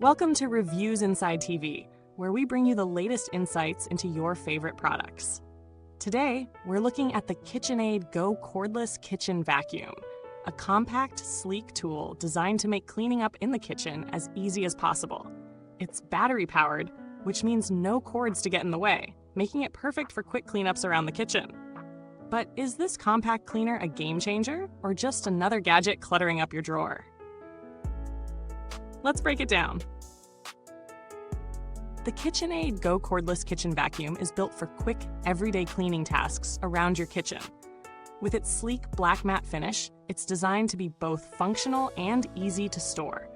Welcome to Reviews Inside TV, where we bring you the latest insights into your favorite products. Today, we're looking at the KitchenAid Go Cordless Kitchen Vacuum, a compact, sleek tool designed to make cleaning up in the kitchen as easy as possible. It's battery-powered, which means no cords to get in the way, making it perfect for quick cleanups around the kitchen. But is this compact cleaner a game changer, or just another gadget cluttering up your drawer? Let's break it down. The KitchenAid Go Cordless Kitchen Vacuum is built for quick, everyday cleaning tasks around your kitchen. With its sleek black matte finish, it's designed to be both functional and easy to store.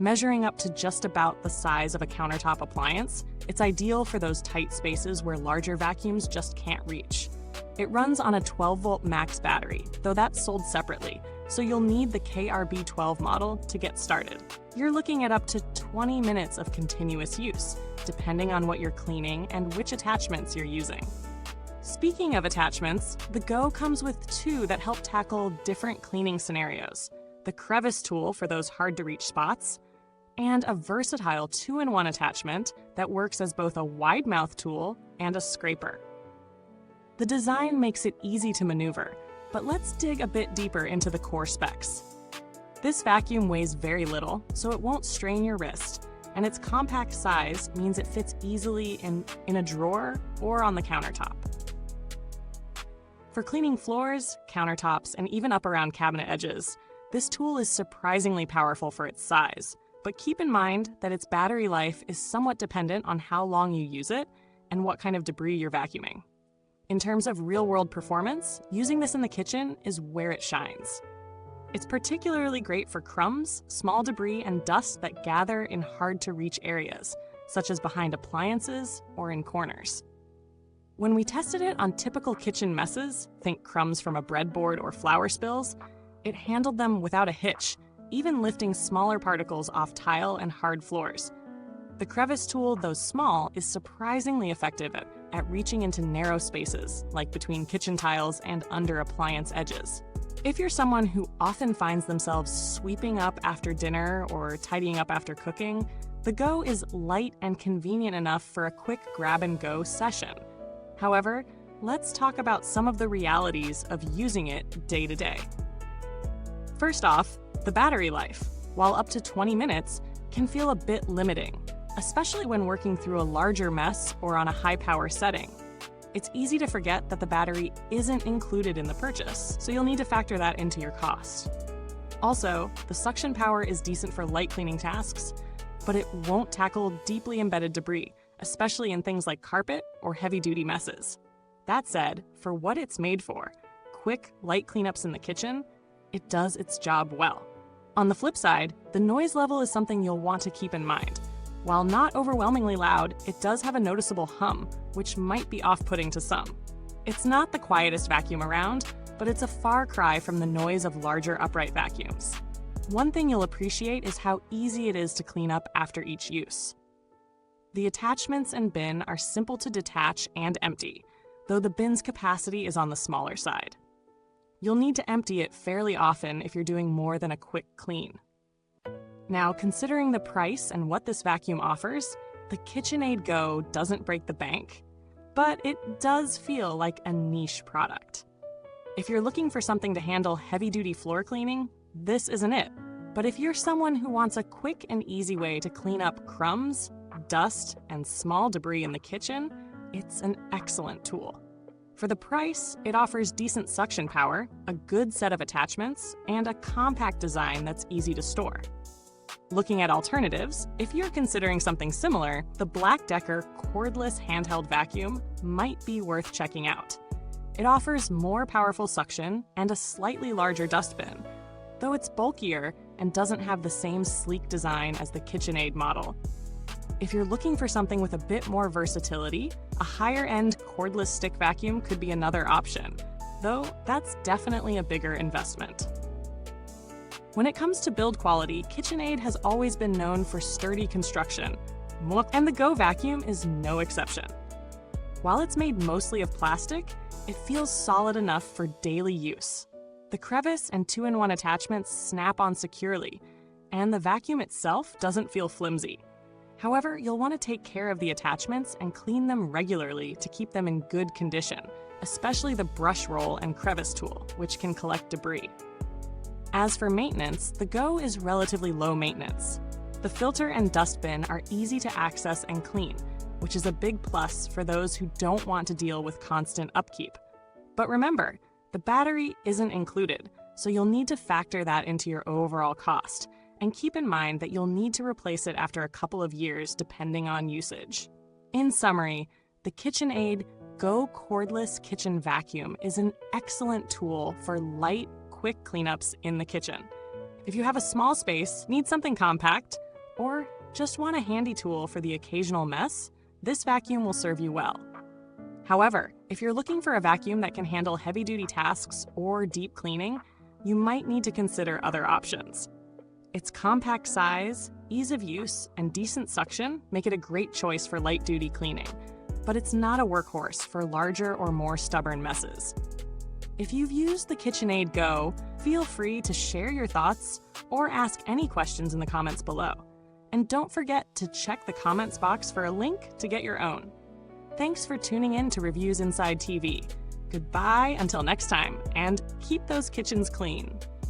Measuring up to just about the size of a countertop appliance, it's ideal for those tight spaces where larger vacuums just can't reach. It runs on a 12-volt max battery, though that's sold separately, so you'll need the KRB12 model to get started. You're looking at up to 20 minutes of continuous use, depending on what you're cleaning and which attachments you're using. Speaking of attachments, the Go comes with two that help tackle different cleaning scenarios: the crevice tool for those hard-to-reach spots, and a versatile 2-in-1 attachment that works as both a wide-mouth tool and a scraper. The design makes it easy to maneuver, but let's dig a bit deeper into the core specs. This vacuum weighs very little, so it won't strain your wrist, and its compact size means it fits easily in a drawer or on the countertop. For cleaning floors, countertops, and even up around cabinet edges, this tool is surprisingly powerful for its size, but keep in mind that its battery life is somewhat dependent on how long you use it and what kind of debris you're vacuuming. In terms of real-world performance, using this in the kitchen is where it shines. It's particularly great for crumbs, small debris, and dust that gather in hard-to-reach areas, such as behind appliances or in corners. When we tested it on typical kitchen messes, think crumbs from a breadboard or flour spills, it handled them without a hitch, even lifting smaller particles off tile and hard floors. The crevice tool, though small, is surprisingly effective at reaching into narrow spaces, like between kitchen tiles and under appliance edges. If you're someone who often finds themselves sweeping up after dinner or tidying up after cooking, the Go is light and convenient enough for a quick grab-and-go session. However, let's talk about some of the realities of using it day to day. First off, the battery life, while up to 20 minutes, can feel a bit limiting, especially when working through a larger mess or on a high-power setting. It's easy to forget that the battery isn't included in the purchase, so you'll need to factor that into your cost. Also, the suction power is decent for light cleaning tasks, but it won't tackle deeply embedded debris, especially in things like carpet or heavy-duty messes. That said, for what it's made for, quick, light cleanups in the kitchen, it does its job well. On the flip side, the noise level is something you'll want to keep in mind. While not overwhelmingly loud, it does have a noticeable hum, which might be off-putting to some. It's not the quietest vacuum around, but it's a far cry from the noise of larger upright vacuums. One thing you'll appreciate is how easy it is to clean up after each use. The attachments and bin are simple to detach and empty, though the bin's capacity is on the smaller side. You'll need to empty it fairly often if you're doing more than a quick clean. Now, considering the price and what this vacuum offers, the KitchenAid Go doesn't break the bank, but it does feel like a niche product. If you're looking for something to handle heavy-duty floor cleaning, this isn't it. But if you're someone who wants a quick and easy way to clean up crumbs, dust, and small debris in the kitchen, it's an excellent tool. For the price, it offers decent suction power, a good set of attachments, and a compact design that's easy to store. Looking at alternatives, if you're considering something similar, the Black Decker cordless handheld vacuum might be worth checking out. It offers more powerful suction and a slightly larger dustbin, though it's bulkier and doesn't have the same sleek design as the KitchenAid model. If you're looking for something with a bit more versatility, a higher-end cordless stick vacuum could be another option, though that's definitely a bigger investment. When it comes to build quality, KitchenAid has always been known for sturdy construction, and the Go vacuum is no exception. While it's made mostly of plastic, it feels solid enough for daily use. The crevice and 2-in-1 attachments snap on securely, and the vacuum itself doesn't feel flimsy. However, you'll want to take care of the attachments and clean them regularly to keep them in good condition, especially the brush roll and crevice tool, which can collect debris. As for maintenance, the Go is relatively low maintenance. The filter and dustbin are easy to access and clean, which is a big plus for those who don't want to deal with constant upkeep. But remember, the battery isn't included, so you'll need to factor that into your overall cost, and keep in mind that you'll need to replace it after a couple of years depending on usage. In summary, the KitchenAid Go Cordless Kitchen Vacuum is an excellent tool for light, quick cleanups in the kitchen. If you have a small space, need something compact, or just want a handy tool for the occasional mess, this vacuum will serve you well. However, if you're looking for a vacuum that can handle heavy-duty tasks or deep cleaning, you might need to consider other options. Its compact size, ease of use, and decent suction make it a great choice for light-duty cleaning, but it's not a workhorse for larger or more stubborn messes. If you've used the KitchenAid Go, feel free to share your thoughts or ask any questions in the comments below. And don't forget to check the comments box for a link to get your own. Thanks for tuning in to Reviews Inside TV. Goodbye until next time, and keep those kitchens clean.